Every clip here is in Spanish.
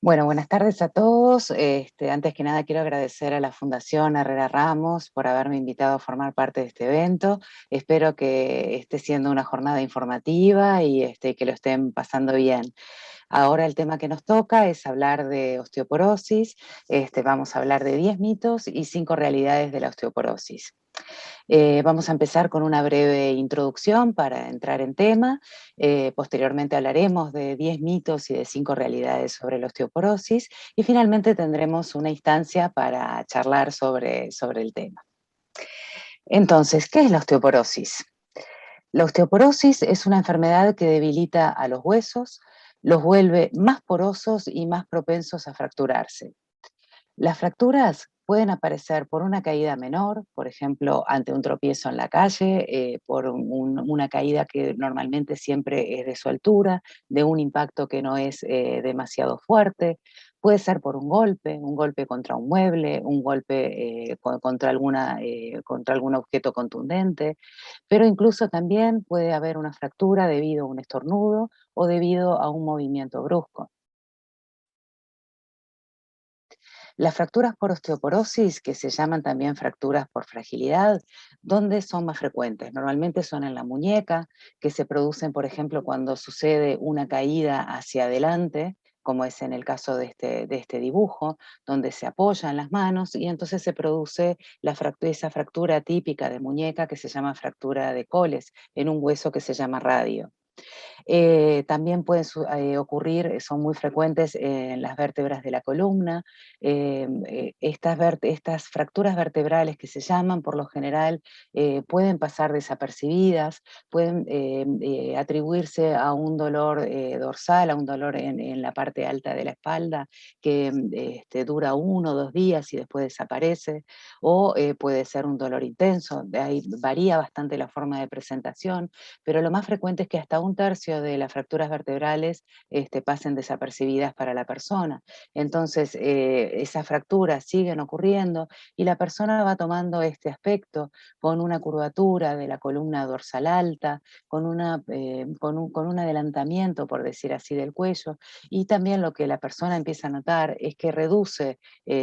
Bueno, buenas tardes a todos. Antes que nada quiero agradecer a la Fundación Herrera Ramos por haberme invitado a formar parte de este evento. Espero que esté siendo una jornada informativa y que lo estén pasando bien. Ahora el tema que nos toca es hablar de osteoporosis. Vamos a hablar de 10 mitos y 5 realidades de la osteoporosis. Vamos a empezar con una breve introducción para entrar en tema. Posteriormente hablaremos de 10 mitos y de 5 realidades sobre la osteoporosis. Y finalmente tendremos una instancia para charlar sobre el tema. Entonces, ¿qué es la osteoporosis? La osteoporosis es una enfermedad que debilita a los huesos, los vuelve más porosos y más propensos a fracturarse. Las fracturas pueden aparecer por una caída menor, por ejemplo, ante un tropiezo en la calle, por una caída que normalmente siempre es de su altura, de un impacto que no es demasiado fuerte. Puede ser por un golpe contra un mueble, un golpe contra algún objeto contundente, pero incluso también puede haber una fractura debido a un estornudo o debido a un movimiento brusco. Las fracturas por osteoporosis, que se llaman también fracturas por fragilidad, ¿dónde son más frecuentes? Normalmente son en la muñeca, que se producen, por ejemplo, cuando sucede una caída hacia adelante, como es en el caso de este dibujo, donde se apoyan las manos y entonces se produce esa fractura típica de muñeca que se llama fractura de Coles, en un hueso que se llama radio. También pueden ocurrir, son muy frecuentes en las vértebras de la columna. Estas fracturas vertebrales que se llaman, por lo general, pueden pasar desapercibidas, pueden atribuirse a un dolor dorsal, a un dolor en la parte alta de la espalda que dura 1 o 2 días y después desaparece, o puede ser un dolor intenso. De ahí varía bastante la forma de presentación, pero lo más frecuente es que hasta un tercio de las fracturas vertebrales pasen desapercibidas para la persona. Entonces, esas fracturas siguen ocurriendo y la persona va tomando este aspecto con una curvatura de la columna dorsal alta, con un adelantamiento, por decir así, del cuello, y también lo que la persona empieza a notar es que reduce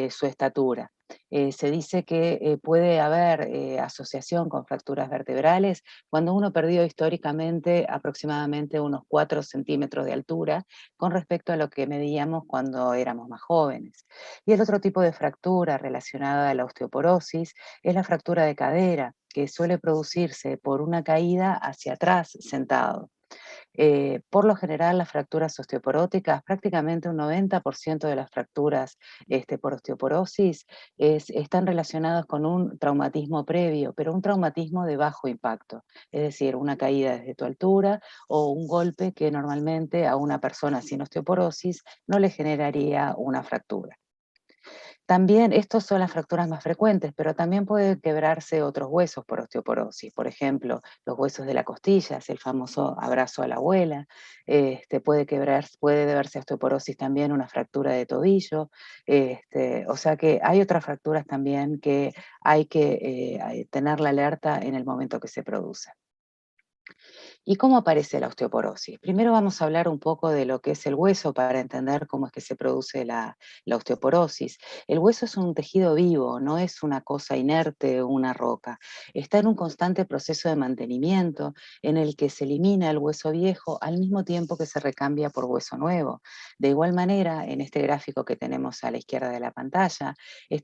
su estatura. Se dice que puede haber asociación con fracturas vertebrales cuando uno perdió históricamente aproximadamente unos 4 centímetros de altura con respecto a lo que medíamos cuando éramos más jóvenes. Y el otro tipo de fractura relacionada a la osteoporosis es la fractura de cadera, que suele producirse por una caída hacia atrás sentado. Por lo general, las fracturas osteoporóticas, prácticamente un 90% de las fracturas por osteoporosis están relacionadas con un traumatismo previo, pero un traumatismo de bajo impacto, es decir, una caída desde tu altura o un golpe que normalmente a una persona sin osteoporosis no le generaría una fractura. También, estos son las fracturas más frecuentes, pero también puede quebrarse otros huesos por osteoporosis. Por ejemplo, los huesos de la costilla, es el famoso abrazo a la abuela. Puede deberse a osteoporosis también una fractura de tobillo. O sea que hay otras fracturas también que hay que tener la alerta en el momento que se produce. ¿Y cómo aparece la osteoporosis? Primero vamos a hablar un poco de lo que es el hueso para entender cómo es que se produce la osteoporosis. El hueso es un tejido vivo, no es una cosa inerte, una roca. Está en un constante proceso de mantenimiento en el que se elimina el hueso viejo al mismo tiempo que se recambia por hueso nuevo. De igual manera, en este gráfico que tenemos a la izquierda de la pantalla,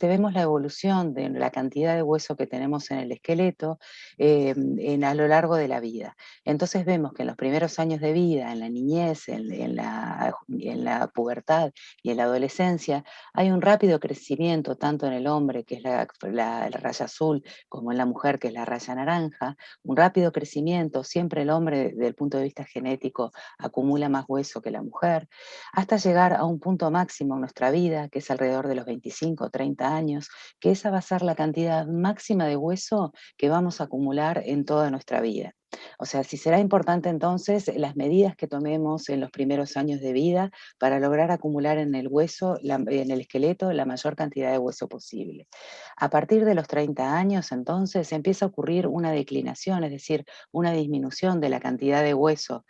vemos la evolución de la cantidad de hueso que tenemos en el esqueleto a lo largo de la vida. Entonces vemos que en los primeros años de vida, en la niñez, en la pubertad y en la adolescencia, hay un rápido crecimiento tanto en el hombre, que es la raya azul, como en la mujer, que es la raya naranja, un rápido crecimiento, siempre el hombre desde el punto de vista genético acumula más hueso que la mujer, hasta llegar a un punto máximo en nuestra vida, que es alrededor de los 25 o 30 años, que esa va a ser la cantidad máxima de hueso que vamos a acumular en toda nuestra vida. O sea, si será importante entonces las medidas que tomemos en los primeros años de vida para lograr acumular en el hueso, en el esqueleto, la mayor cantidad de hueso posible. A partir de los 30 años, entonces, empieza a ocurrir una declinación, es decir, una disminución de la cantidad de hueso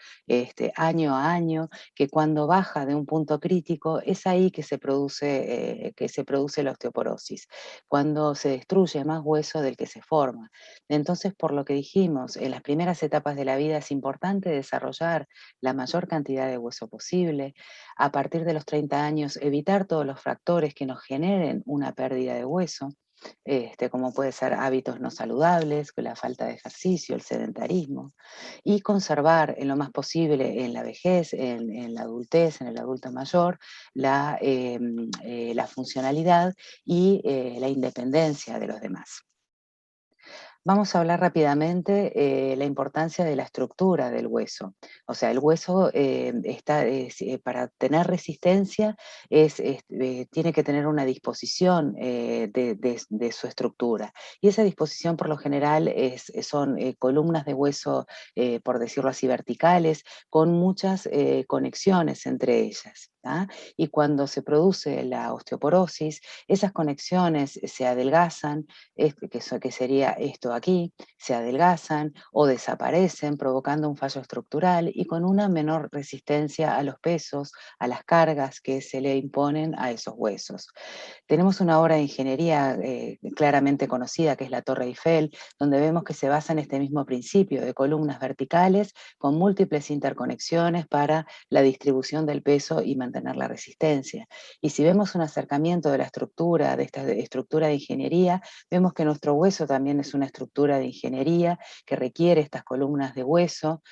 año a año, que cuando baja de un punto crítico, es ahí que se produce la osteoporosis, cuando se destruye más hueso del que se forma. Entonces, por lo que dijimos, en las primeras etapas de la vida es importante desarrollar la mayor cantidad de hueso posible. A partir de los 30 años, evitar todos los factores que nos generen una pérdida de hueso, como puede ser hábitos no saludables, la falta de ejercicio, el sedentarismo, y conservar en lo más posible en la vejez, en la adultez, en el adulto mayor, la funcionalidad y la independencia de los demás. Vamos a hablar rápidamente la importancia de la estructura del hueso. O sea, el hueso para tener resistencia tiene que tener una disposición de su estructura. Y esa disposición por lo general son columnas de hueso, por decirlo así, verticales, con muchas conexiones entre ellas. ¿Ah? Y cuando se produce la osteoporosis, esas conexiones se adelgazan, que sería esto aquí, se adelgazan o desaparecen, provocando un fallo estructural y con una menor resistencia a los pesos, a las cargas que se le imponen a esos huesos. Tenemos una obra de ingeniería claramente conocida, que es la Torre Eiffel, donde vemos que se basa en este mismo principio de columnas verticales con múltiples interconexiones para la distribución del peso y mantener la resistencia. Y si vemos un acercamiento de la estructura, de esta estructura de ingeniería, vemos que nuestro hueso también es una estructura de ingeniería que requiere estas columnas de hueso,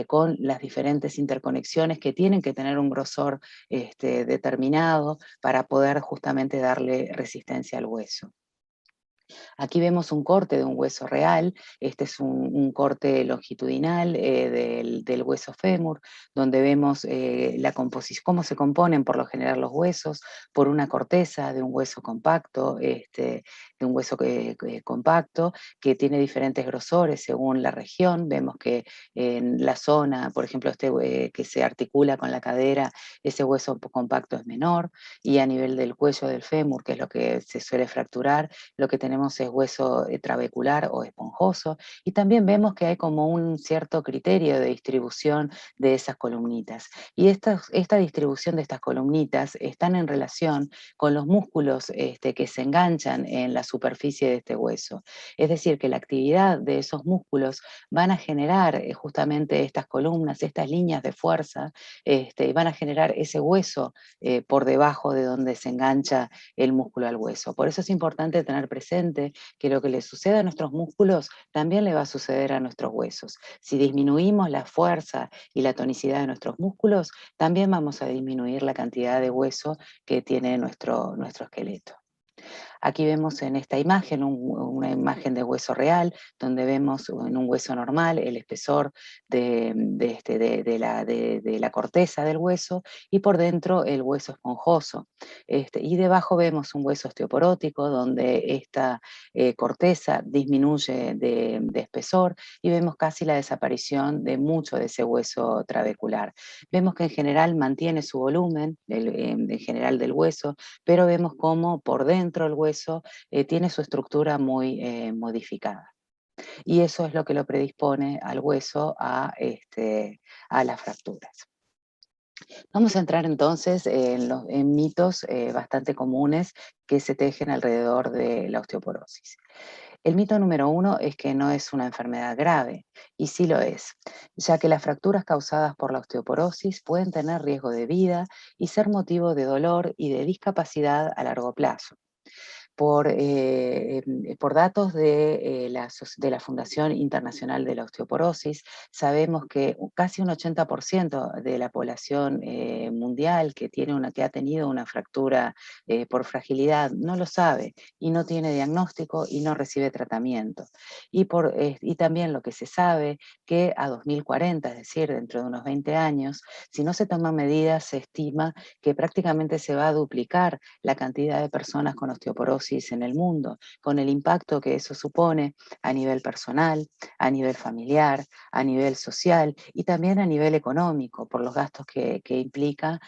con las diferentes interconexiones que tienen que tener un grosor determinado para poder justamente darle resistencia al hueso. Aquí vemos un corte de un hueso real, este es un corte longitudinal del hueso fémur, donde vemos cómo se componen por lo general los huesos, por una corteza de un hueso compacto, compacto, que tiene diferentes grosores según la región. Vemos que en la zona, por ejemplo, que se articula con la cadera, ese hueso compacto es menor, y a nivel del cuello del fémur, que es lo que se suele fracturar, lo que tenemos es hueso trabecular o esponjoso, y también vemos que hay como un cierto criterio de distribución de esas columnitas. Y esta distribución de estas columnitas están en relación con los músculos que se enganchan en la superficie de este hueso. Es decir, que la actividad de esos músculos van a generar justamente estas columnas, estas líneas de fuerza, y van a generar ese hueso por debajo de donde se engancha el músculo al hueso. Por eso es importante tener presente que lo que le sucede a nuestros músculos también le va a suceder a nuestros huesos. Si disminuimos la fuerza y la tonicidad de nuestros músculos, también vamos a disminuir la cantidad de hueso que tiene nuestro esqueleto. Aquí vemos en esta imagen una imagen de hueso real, donde vemos en un hueso normal el espesor de la corteza del hueso y por dentro el hueso esponjoso. Y debajo vemos un hueso osteoporótico donde esta corteza disminuye de espesor y vemos casi la desaparición de mucho de ese hueso trabecular. Vemos que en general mantiene su volumen, en general del hueso, pero vemos cómo por dentro el hueso tiene su estructura muy modificada. Y eso es lo que lo predispone al hueso a las fracturas. Vamos a entrar entonces en mitos bastante comunes que se tejen alrededor de la osteoporosis. El mito número 1 es que no es una enfermedad grave, y sí lo es, ya que las fracturas causadas por la osteoporosis pueden tener riesgo de vida y ser motivo de dolor y de discapacidad a largo plazo. Por datos de la Fundación Internacional de la Osteoporosis, sabemos que casi un 80% de la población mundial que ha tenido una fractura por fragilidad no lo sabe y no tiene diagnóstico y no recibe tratamiento. Y también lo que se sabe que a 2040, es decir, dentro de unos 20 años, si no se toman medidas, se estima que prácticamente se va a duplicar la cantidad de personas con osteoporosis osteoporosis en el mundo, con el impacto que eso supone a nivel personal, a nivel familiar, a nivel social y también a nivel económico, por los gastos que implica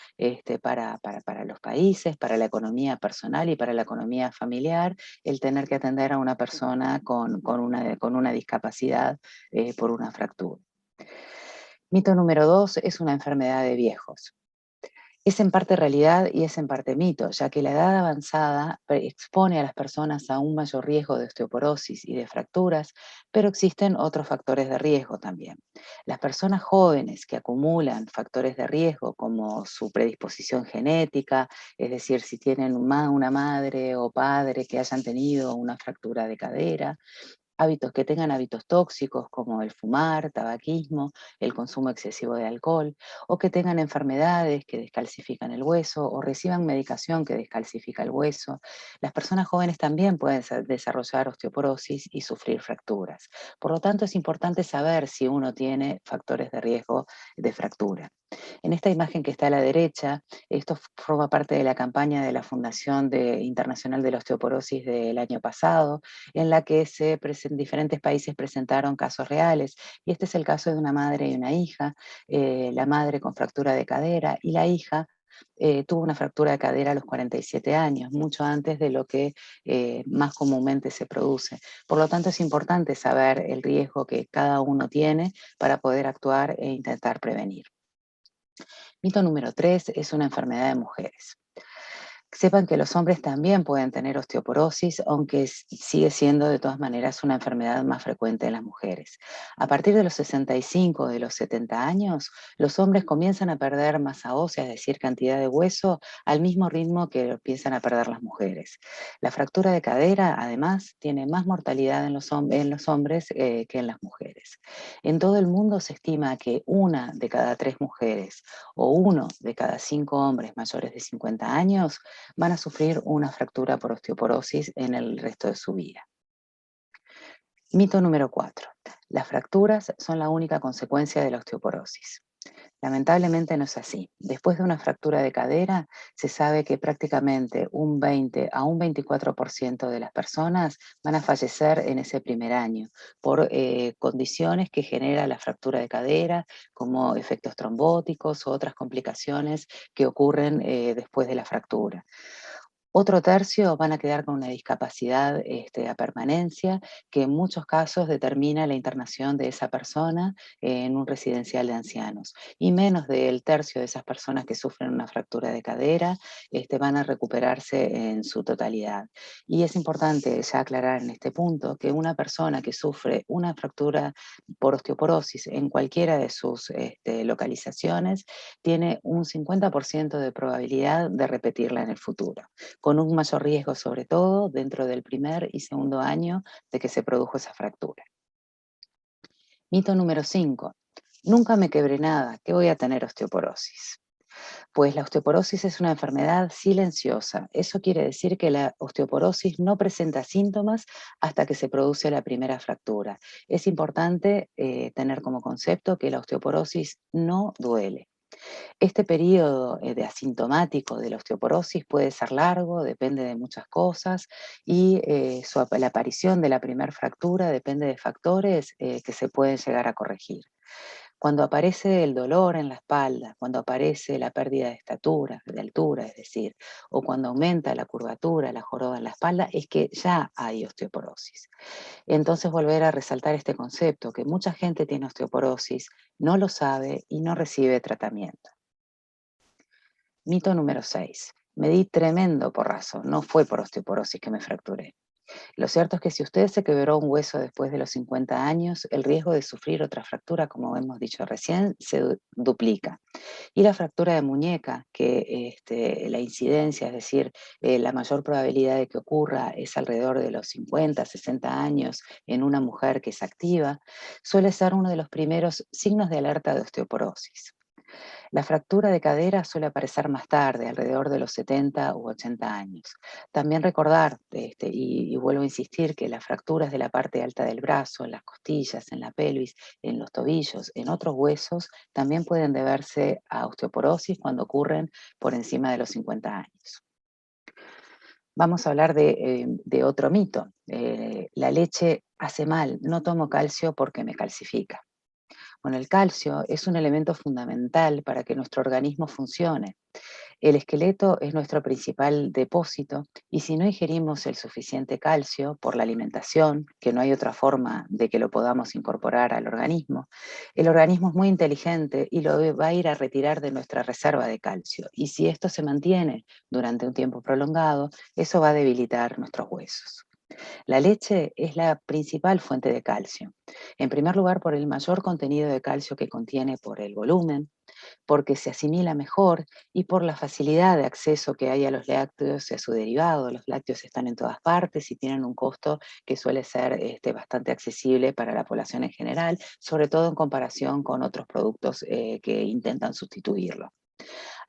para los países, para la economía personal y para la economía familiar, el tener que atender a una persona con una discapacidad por una fractura. Mito número 2 es una enfermedad de viejos. Es en parte realidad y es en parte mito, ya que la edad avanzada expone a las personas a un mayor riesgo de osteoporosis y de fracturas, pero existen otros factores de riesgo también. Las personas jóvenes que acumulan factores de riesgo como su predisposición genética, es decir, si tienen una madre o padre que hayan tenido una fractura de cadera, hábitos que tengan hábitos tóxicos como el fumar, tabaquismo, el consumo excesivo de alcohol, o que tengan enfermedades que descalcifican el hueso o reciban medicación que descalcifica el hueso. Las personas jóvenes también pueden desarrollar osteoporosis y sufrir fracturas. Por lo tanto, es importante saber si uno tiene factores de riesgo de fractura. En esta imagen que está a la derecha, esto forma parte de la campaña de la Fundación Internacional de la Osteoporosis del año pasado, en la que diferentes países presentaron casos reales. Y este es el caso de una madre y una hija, la madre con fractura de cadera y la hija tuvo una fractura de cadera a los 47 años, mucho antes de lo que más comúnmente se produce. Por lo tanto, es importante saber el riesgo que cada uno tiene para poder actuar e intentar prevenir. Mito número 3 es una enfermedad de mujeres. Sepan que los hombres también pueden tener osteoporosis, aunque sigue siendo de todas maneras una enfermedad más frecuente en las mujeres. A partir de los 65 o de los 70 años, los hombres comienzan a perder masa ósea, es decir, cantidad de hueso, al mismo ritmo que empiezan a perder las mujeres. La fractura de cadera, además, tiene más mortalidad en los hombres que en las mujeres. En todo el mundo se estima que una de cada 3 mujeres o uno de cada 5 hombres mayores de 50 años van a sufrir una fractura por osteoporosis en el resto de su vida. Mito número 4. Las fracturas son la única consecuencia de la osteoporosis. Lamentablemente no es así. Después de una fractura de cadera, se sabe que prácticamente un 20 a un 24% de las personas van a fallecer en ese primer año por condiciones que genera la fractura de cadera, como efectos trombóticos o otras complicaciones que ocurren después de la fractura. Otro tercio van a quedar con una discapacidad a permanencia, que en muchos casos determina la internación de esa persona en un residencial de ancianos. Y menos del tercio de esas personas que sufren una fractura de cadera van a recuperarse en su totalidad. Y es importante ya aclarar en este punto que una persona que sufre una fractura por osteoporosis en cualquiera de sus localizaciones tiene un 50% de probabilidad de repetirla en el futuro, con un mayor riesgo sobre todo dentro del primer y segundo año de que se produjo esa fractura. Mito número 5. Nunca me quebré nada, ¿qué voy a tener osteoporosis? Pues la osteoporosis es una enfermedad silenciosa. Eso quiere decir que la osteoporosis no presenta síntomas hasta que se produce la primera fractura. Es importante tener como concepto que la osteoporosis no duele. Este periodo de asintomático de la osteoporosis puede ser largo, depende de muchas cosas, y la aparición de la primera fractura depende de factores que se pueden llegar a corregir. Cuando aparece el dolor en la espalda, cuando aparece la pérdida de estatura, de altura, es decir, o cuando aumenta la curvatura, la joroba en la espalda, es que ya hay osteoporosis. Entonces volver a resaltar este concepto, que mucha gente tiene osteoporosis, no lo sabe y no recibe tratamiento. Mito número 6. Me di tremendo porrazo, no fue por osteoporosis que me fracturé. Lo cierto es que si usted se quebró un hueso después de los 50 años, el riesgo de sufrir otra fractura, como hemos dicho recién, se duplica. Y la fractura de muñeca, que la incidencia, es decir, la mayor probabilidad de que ocurra es alrededor de los 50, 60 años en una mujer que es activa, suele ser uno de los primeros signos de alerta de osteoporosis. La fractura de cadera suele aparecer más tarde, alrededor de los 70 u 80 años. También recordar, y vuelvo a insistir, que las fracturas de la parte alta del brazo, en las costillas, en la pelvis, en los tobillos, en otros huesos, también pueden deberse a osteoporosis cuando ocurren por encima de los 50 años. Vamos a hablar de otro mito. La leche hace mal, no tomo calcio porque me calcifica. Bueno, el calcio es un elemento fundamental para que nuestro organismo funcione. El esqueleto es nuestro principal depósito y si no ingerimos el suficiente calcio por la alimentación, que no hay otra forma de que lo podamos incorporar al organismo, el organismo es muy inteligente y lo va a ir a retirar de nuestra reserva de calcio. Y si esto se mantiene durante un tiempo prolongado, eso va a debilitar nuestros huesos. La leche es la principal fuente de calcio. En primer lugar, por el mayor contenido de calcio que contiene por el volumen, porque se asimila mejor y por la facilidad de acceso que hay a los lácteos y a su derivado. Los lácteos están en todas partes y tienen un costo que suele ser bastante accesible para la población en general, sobre todo en comparación con otros productos que intentan sustituirlo.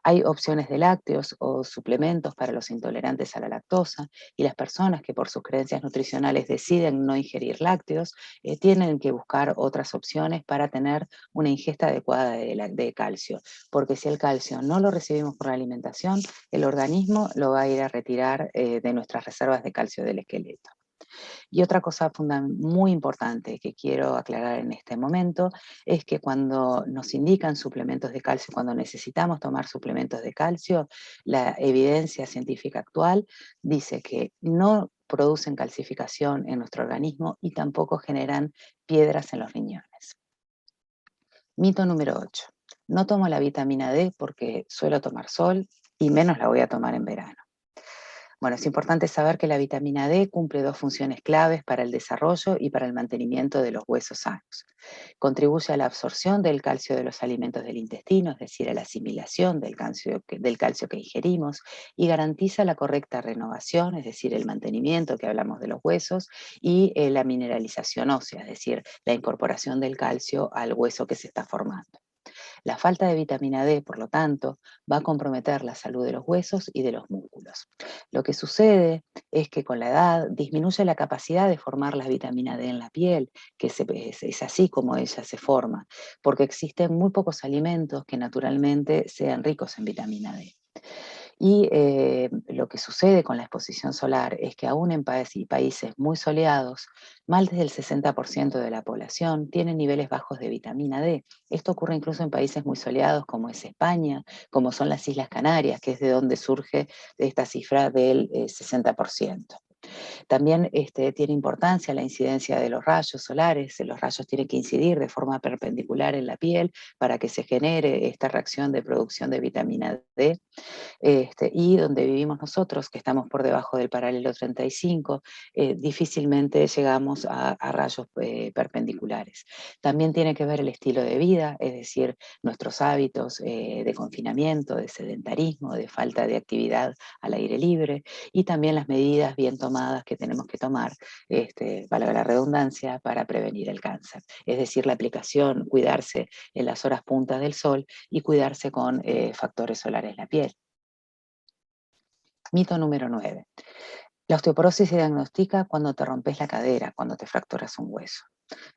Hay opciones de lácteos o suplementos para los intolerantes a la lactosa y las personas que por sus creencias nutricionales deciden no ingerir lácteos tienen que buscar otras opciones para tener una ingesta adecuada de calcio, porque si el calcio no lo recibimos por la alimentación, el organismo lo va a ir a retirar de nuestras reservas de calcio del esqueleto. Y otra cosa muy importante que quiero aclarar en este momento es que cuando nos indican suplementos de calcio, cuando necesitamos tomar suplementos de calcio, la evidencia científica actual dice que no producen calcificación en nuestro organismo y tampoco generan piedras en los riñones. Mito número 8. No tomo la vitamina D porque suelo tomar sol y menos la voy a tomar en verano. Bueno, es importante saber que la vitamina D cumple dos funciones claves para el desarrollo y para el mantenimiento de los huesos sanos. Contribuye a la absorción del calcio de los alimentos del intestino, es decir, a la asimilación del calcio que ingerimos, y garantiza la correcta renovación, es decir, el mantenimiento que hablamos de los huesos, y la mineralización ósea, es decir, la incorporación del calcio al hueso que se está formando. La falta de vitamina D, por lo tanto, va a comprometer la salud de los huesos y de los músculos. Lo que sucede es que con la edad disminuye la capacidad de formar la vitamina D en la piel, que es así como ella se forma, porque existen muy pocos alimentos que naturalmente sean ricos en vitamina D. Y lo que sucede con la exposición solar es que aún en países muy soleados, más del 60% de la población tiene niveles bajos de vitamina D. Esto ocurre incluso en países muy soleados como es España, como son las Islas Canarias, que es de donde surge esta cifra del 60%. También tiene importancia la incidencia de los rayos solares. Los rayos tienen que incidir de forma perpendicular en la piel para que se genere esta reacción de producción de vitamina D y donde vivimos nosotros, que estamos por debajo del paralelo 35, difícilmente llegamos a rayos perpendiculares. También tiene que ver el estilo de vida, es decir, nuestros hábitos de confinamiento, de sedentarismo, de falta de actividad al aire libre, y también las medidas bien tomadas que tenemos que tomar, valga la redundancia, para prevenir el cáncer. Es decir, la aplicación, cuidarse en las horas puntas del sol y cuidarse con factores solares en la piel. Mito número 9. La osteoporosis se diagnostica cuando te rompes la cadera, cuando te fracturas un hueso.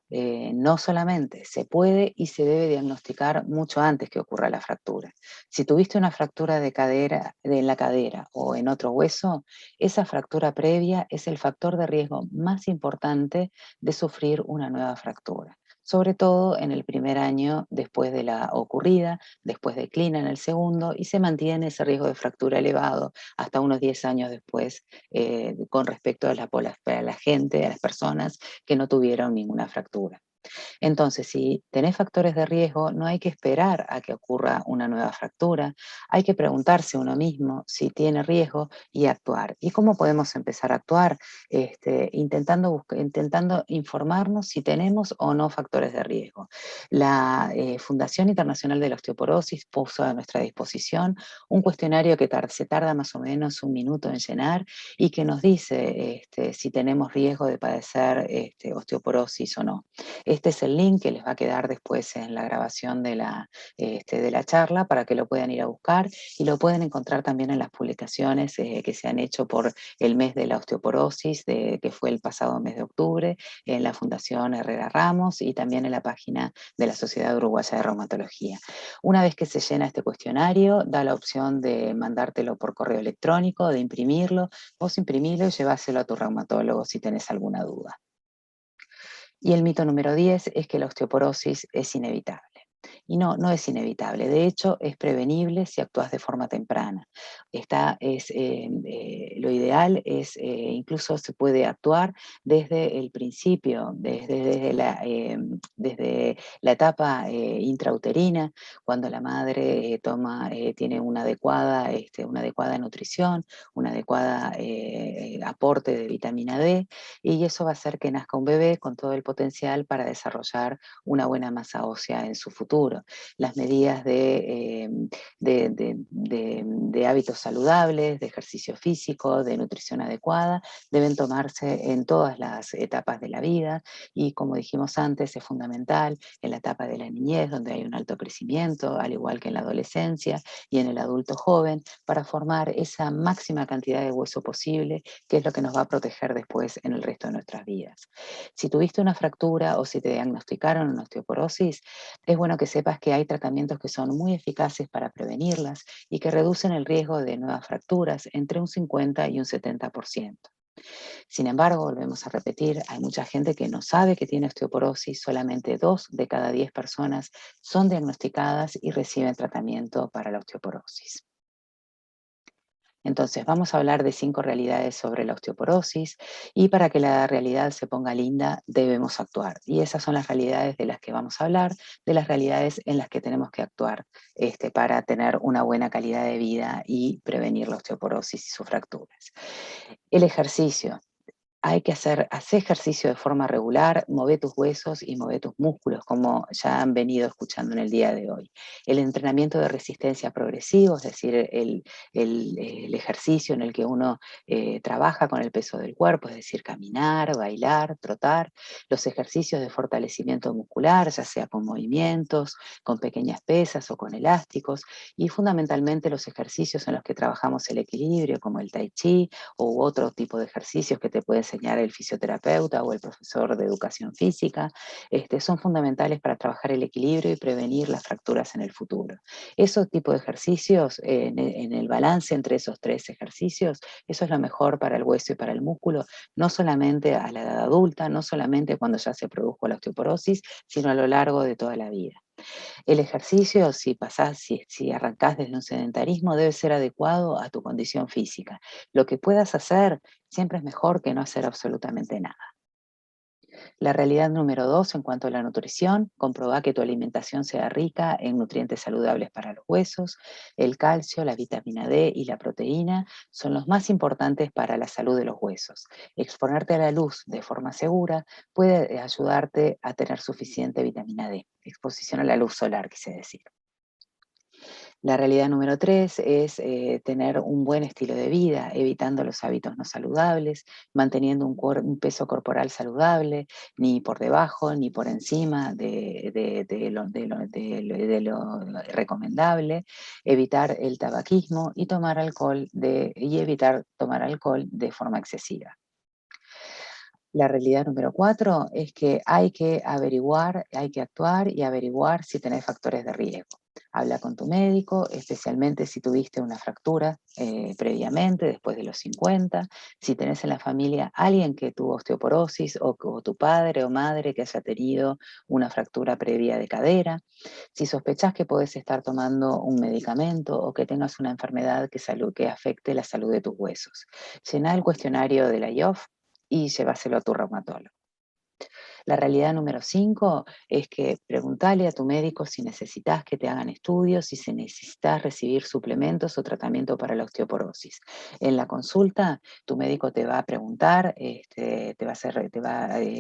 No solamente, se puede y se debe diagnosticar mucho antes que ocurra la fractura. Si tuviste una fractura de cadera, en la cadera o en otro hueso, esa fractura previa es el factor de riesgo más importante de sufrir una nueva fractura, sobre todo en el primer año después de la ocurrida, después declina en el segundo y se mantiene ese riesgo de fractura elevado hasta unos 10 años después con respecto a la gente, a las personas que no tuvieron ninguna fractura. Entonces, si tenés factores de riesgo, no hay que esperar a que ocurra una nueva fractura, hay que preguntarse uno mismo si tiene riesgo y actuar. ¿Y cómo podemos empezar a actuar? Intentando informarnos si tenemos o no factores de riesgo. La Fundación Internacional de la Osteoporosis puso a nuestra disposición un cuestionario que se tarda más o menos un minuto en llenar y que nos dice si tenemos riesgo de padecer osteoporosis o no. Este es el link que les va a quedar después en la grabación de la charla para que lo puedan ir a buscar y lo pueden encontrar también en las publicaciones que se han hecho por el mes de la osteoporosis, que fue el pasado mes de octubre, en la Fundación Herrera Ramos y también en la página de la Sociedad Uruguaya de Reumatología. Una vez que se llena este cuestionario, da la opción de mandártelo por correo electrónico, de imprimirlo. Vos imprimilo y lleváselo a tu reumatólogo si tenés alguna duda. Y el mito número 10 es que la osteoporosis es inevitable. Y no, no es inevitable. De hecho, es prevenible si actúas de forma temprana. Lo ideal es, incluso se puede actuar desde el principio, desde la etapa intrauterina, cuando la madre tiene una adecuada nutrición, un adecuado aporte de vitamina D, y eso va a hacer que nazca un bebé con todo el potencial para desarrollar una buena masa ósea en su futuro. Las medidas de hábitos saludables, de ejercicio físico, de nutrición adecuada, deben tomarse en todas las etapas de la vida y, como dijimos antes, es fundamental en la etapa de la niñez, donde hay un alto crecimiento, al igual que en la adolescencia y en el adulto joven, para formar esa máxima cantidad de hueso posible, que es lo que nos va a proteger después en el resto de nuestras vidas. Si tuviste una fractura o si te diagnosticaron una osteoporosis, es bueno que sepas que hay tratamientos que son muy eficaces para prevenirlas y que reducen el riesgo de nuevas fracturas entre un 50 y un 70%. Sin embargo, volvemos a repetir, hay mucha gente que no sabe que tiene osteoporosis, solamente 2 de cada 10 personas son diagnosticadas y reciben tratamiento para la osteoporosis. Entonces, vamos a hablar de 5 realidades sobre la osteoporosis y para que la realidad se ponga linda debemos actuar. Y esas son las realidades de las que vamos a hablar, de las realidades en las que tenemos que actuar para tener una buena calidad de vida y prevenir la osteoporosis y sus fracturas. El ejercicio. Hay que hacer ejercicio de forma regular, move tus huesos y move tus músculos, como ya han venido escuchando en el día de hoy. El entrenamiento de resistencia progresivo, es decir, el ejercicio en el que uno trabaja con el peso del cuerpo, es decir, caminar, bailar, trotar. Los ejercicios de fortalecimiento muscular, ya sea con movimientos, con pequeñas pesas o con elásticos. Y fundamentalmente los ejercicios en los que trabajamos el equilibrio, como el tai chi u otro tipo de ejercicios que te puede enseñar el fisioterapeuta o el profesor de educación física, son fundamentales para trabajar el equilibrio y prevenir las fracturas en el futuro. Esos tipos de ejercicios, en el balance entre esos 3 ejercicios, eso es lo mejor para el hueso y para el músculo, no solamente a la edad adulta, no solamente cuando ya se produjo la osteoporosis, sino a lo largo de toda la vida. El ejercicio, si arrancás desde un sedentarismo, debe ser adecuado a tu condición física. Lo que puedas hacer siempre es mejor que no hacer absolutamente nada. La realidad número 2, en cuanto a la nutrición, comprobá que tu alimentación sea rica en nutrientes saludables para los huesos. El calcio, la vitamina D y la proteína son los más importantes para la salud de los huesos. Exponerte a la luz de forma segura puede ayudarte a tener suficiente vitamina D. Exposición a la luz solar, quise decir. La realidad número 3 es tener un buen estilo de vida, evitando los hábitos no saludables, manteniendo un peso corporal saludable, ni por debajo ni por encima de lo recomendable, evitar el tabaquismo y evitar tomar alcohol de forma excesiva. La realidad número 4 es que hay que averiguar, hay que actuar y averiguar si tenés factores de riesgo. Habla con tu médico, especialmente si tuviste una fractura previamente, después de los 50, si tenés en la familia alguien que tuvo osteoporosis o tu padre o madre que haya tenido una fractura previa de cadera, si sospechás que podés estar tomando un medicamento o que tengas una enfermedad que afecte la salud de tus huesos. Llená el cuestionario de la IOF y lleváselo a tu reumatólogo. La realidad número 5 es que preguntale a tu médico si necesitas que te hagan estudios, si se necesitas recibir suplementos o tratamiento para la osteoporosis. En la consulta, tu médico te va a preguntar,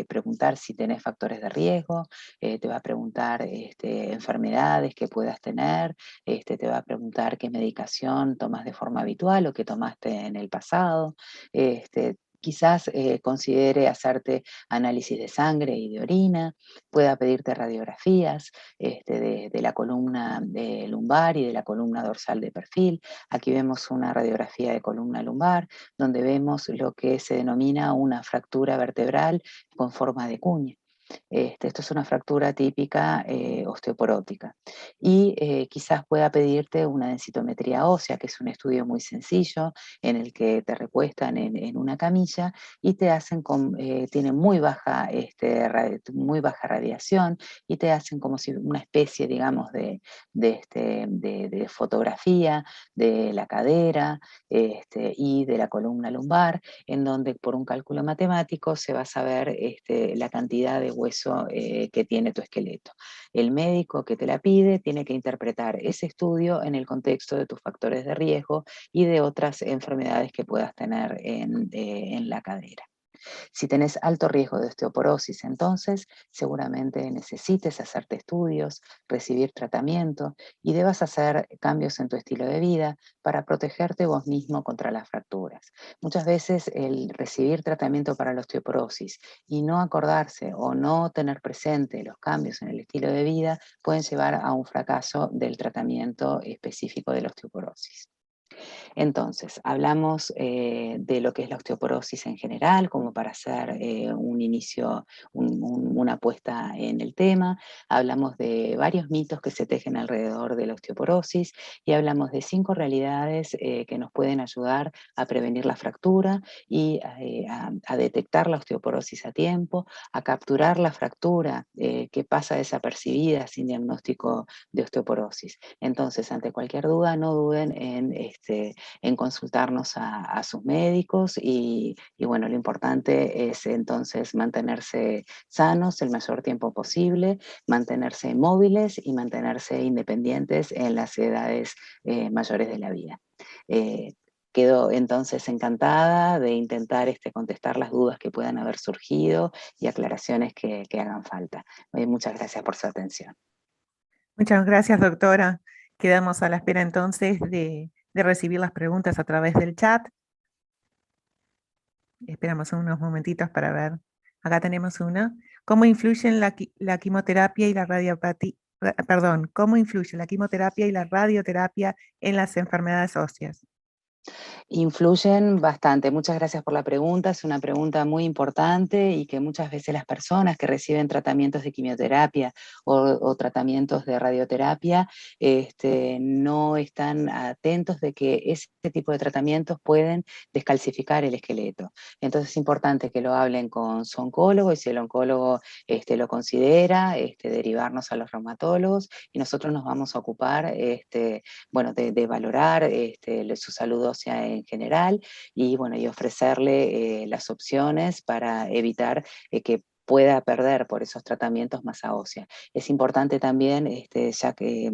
preguntar si tenés factores de riesgo, te va a preguntar enfermedades que puedas tener, te va a preguntar qué medicación tomas de forma habitual o qué tomaste en el pasado, Quizás considere hacerte análisis de sangre y de orina, pueda pedirte radiografías de la columna lumbar y de la columna dorsal de perfil. Aquí vemos una radiografía de columna lumbar, donde vemos lo que se denomina una fractura vertebral con forma de cuña. Esto es una fractura típica osteoporótica. Y quizás pueda pedirte una densitometría ósea, que es un estudio muy sencillo en el que te recuestan en una camilla y te hacen, tienen muy baja radiación y te hacen como si una especie, digamos, de fotografía de la cadera y de la columna lumbar, en donde por un cálculo matemático se va a saber la cantidad de hueso que tiene tu esqueleto. El médico que te la pide tiene que interpretar ese estudio en el contexto de tus factores de riesgo y de otras enfermedades que puedas tener en la cadera. Si tenés alto riesgo de osteoporosis, entonces seguramente necesites hacerte estudios, recibir tratamiento y debas hacer cambios en tu estilo de vida para protegerte vos mismo contra las fracturas. Muchas veces el recibir tratamiento para la osteoporosis y no acordarse o no tener presente los cambios en el estilo de vida pueden llevar a un fracaso del tratamiento específico de la osteoporosis. Entonces, hablamos de lo que es la osteoporosis en general, como para hacer un inicio, una puesta en el tema. Hablamos de varios mitos que se tejen alrededor de la osteoporosis y hablamos de 5 realidades que nos pueden ayudar a prevenir la fractura y a detectar la osteoporosis a tiempo, a capturar la fractura que pasa desapercibida sin diagnóstico de osteoporosis. Entonces, ante cualquier duda, no duden en consultarnos a sus médicos y bueno, lo importante es entonces mantenerse sanos el mayor tiempo posible, mantenerse móviles y mantenerse independientes en las edades mayores de la vida. Eh, Quedo entonces encantada de intentar contestar las dudas que puedan haber surgido y aclaraciones que hagan falta. Muchas gracias por su atención. Muchas gracias, doctora. Quedamos a la espera entonces de recibir las preguntas a través del chat. Esperamos unos momentitos para ver. Acá tenemos una. ¿Cómo influyen la quimioterapia y la cómo influye la quimioterapia y la radioterapia en las enfermedades óseas? Influyen bastante. Muchas gracias por la pregunta. Es una pregunta muy importante y que muchas veces las personas que reciben tratamientos de quimioterapia o tratamientos de radioterapia no están atentos de que ese tipo de tratamientos pueden descalcificar el esqueleto. Entonces es importante que lo hablen con su oncólogo y si el oncólogo lo considera, derivarnos a los reumatólogos y nosotros nos vamos a ocupar bueno, de valorar su salud ósea en general y, bueno, y ofrecerle las opciones para evitar que pueda perder por esos tratamientos masa ósea. Es importante también, ya que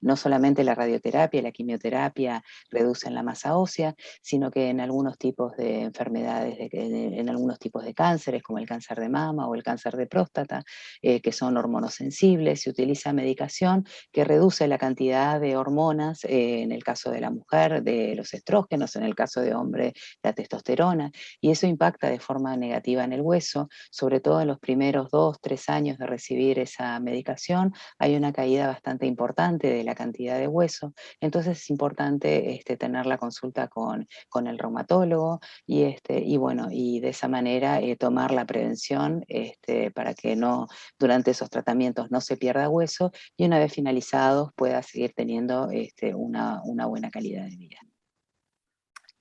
no solamente la radioterapia y la quimioterapia reducen la masa ósea, sino que en algunos tipos de enfermedades, en algunos tipos de cánceres, como el cáncer de mama o el cáncer de próstata, que son hormonosensibles, se utiliza medicación que reduce la cantidad de hormonas, en el caso de la mujer, de los estrógenos, en el caso de hombre, la testosterona, y eso impacta de forma negativa en el hueso, sobre todo en los primeros 2, 3 años de recibir esa medicación, hay una caída bastante importante de la cantidad de hueso, entonces es importante tener la consulta con el reumatólogo y bueno, y de esa manera tomar la prevención para que no, durante esos tratamientos no se pierda hueso y una vez finalizados pueda seguir teniendo una buena calidad de vida.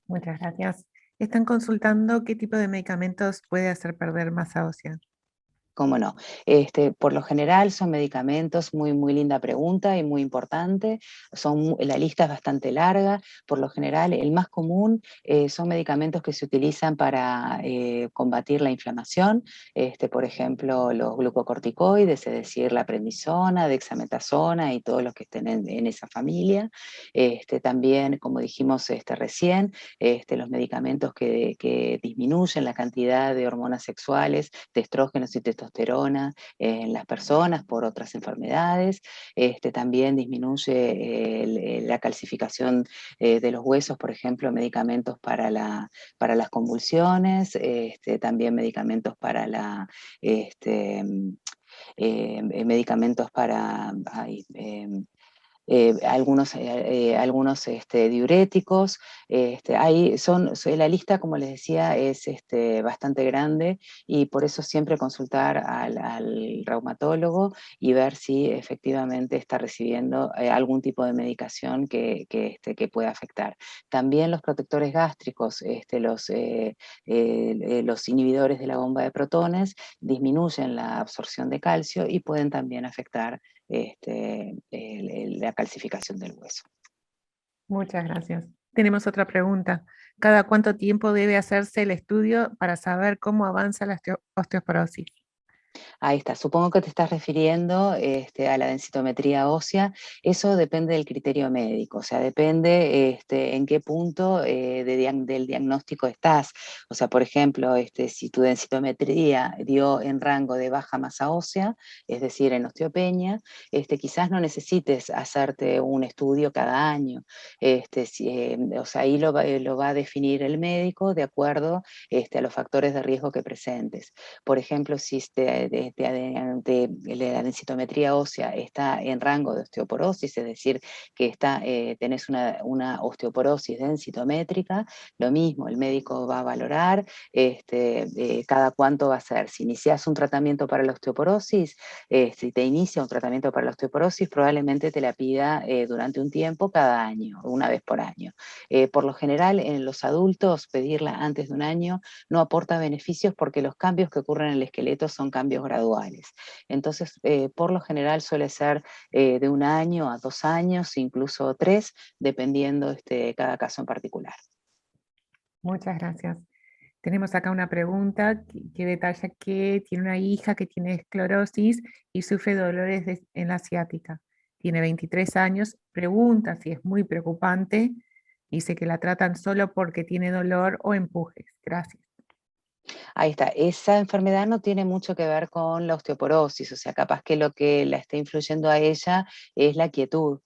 Muchas gracias. Están consultando qué tipo de medicamentos puede hacer perder masa ósea. ¿Cómo no? Por lo general son medicamentos, muy linda pregunta y muy importante. La lista es bastante larga. Por lo general, el más común son medicamentos que se utilizan para combatir la inflamación. Por ejemplo, los glucocorticoides, es decir, la prednisona, dexametasona y todos los que estén en esa familia. También, como dijimos recién, los medicamentos que disminuyen la cantidad de hormonas sexuales, de estrógenos y testosteronas testosterona en las personas por otras enfermedades. También disminuye la calcificación de los huesos, por ejemplo, medicamentos para las convulsiones, también medicamentos para medicamentos para algunos diuréticos. La lista, como les decía, es bastante grande, y por eso siempre consultar al reumatólogo y ver si efectivamente está recibiendo algún tipo de medicación que pueda afectar. También los protectores gástricos, los inhibidores de la bomba de protones, disminuyen la absorción de calcio y pueden también afectar la calcificación del hueso. Muchas gracias. Tenemos otra pregunta. ¿Cada cuánto tiempo debe hacerse el estudio para saber cómo avanza la osteoporosis? Ahí está, supongo que te estás refiriendo a la densitometría ósea. Eso depende del criterio médico, o sea, depende en qué punto del diagnóstico estás. O sea, por ejemplo, si tu densitometría dio en rango de baja masa ósea, es decir, en osteopenia, quizás no necesites hacerte un estudio cada año. O sea, ahí lo va a definir el médico de acuerdo a los factores de riesgo que presentes. Por ejemplo, si la densitometría ósea está en rango de osteoporosis, es decir, que tenés una osteoporosis densitométrica, lo mismo, el médico va a valorar cada cuánto va a ser. Si inicias un tratamiento para la osteoporosis, si te inicia un tratamiento para la osteoporosis, probablemente te la pida durante un tiempo cada año, una vez por año. Por lo general, en los adultos, pedirla antes de un año no aporta beneficios, porque los cambios que ocurren en el esqueleto son cambios graduales. Entonces, por lo general suele ser de 1 año a 2 años, incluso 3, dependiendo cada caso en particular. Muchas gracias. Tenemos acá una pregunta que detalla que tiene una hija que tiene esclerosis y sufre dolores en la ciática. Tiene 23 años, pregunta si es muy preocupante, dice que la tratan solo porque tiene dolor o empujes. Gracias. Ahí está, esa enfermedad no tiene mucho que ver con la osteoporosis, o sea, capaz que lo que la está influyendo a ella es la quietud.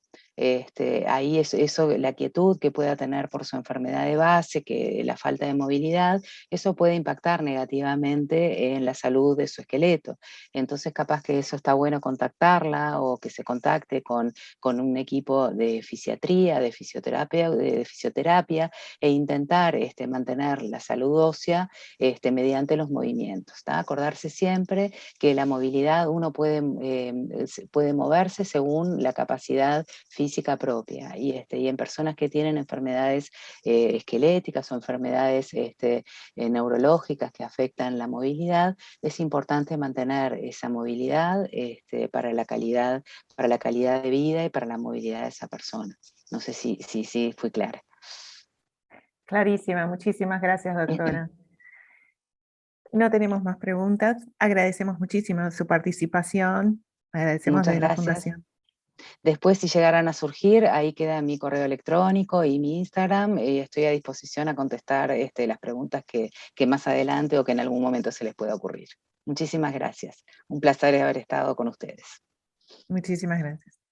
Ahí eso, la quietud que pueda tener por su enfermedad de base, que la falta de movilidad, eso puede impactar negativamente en la salud de su esqueleto. Entonces, capaz que eso está bueno contactarla, o que se contacte con un equipo de fisiatría, de fisioterapia, e intentar mantener la salud ósea mediante los movimientos. Acordarse siempre que la movilidad uno puede moverse según la capacidad física propia, y en personas que tienen enfermedades esqueléticas o enfermedades neurológicas que afectan la movilidad, es importante mantener esa movilidad para la calidad de vida y para la movilidad de esa persona. No sé si fui clara. Clarísima, muchísimas gracias, doctora. No tenemos más preguntas. Agradecemos muchísimo su participación. Agradecemos Muchas desde la gracias. Fundación. Después, si llegaran a surgir, ahí queda mi correo electrónico y mi Instagram. Estoy a disposición a contestar las preguntas que más adelante o que en algún momento se les pueda ocurrir. Muchísimas gracias. Un placer haber estado con ustedes. Muchísimas gracias.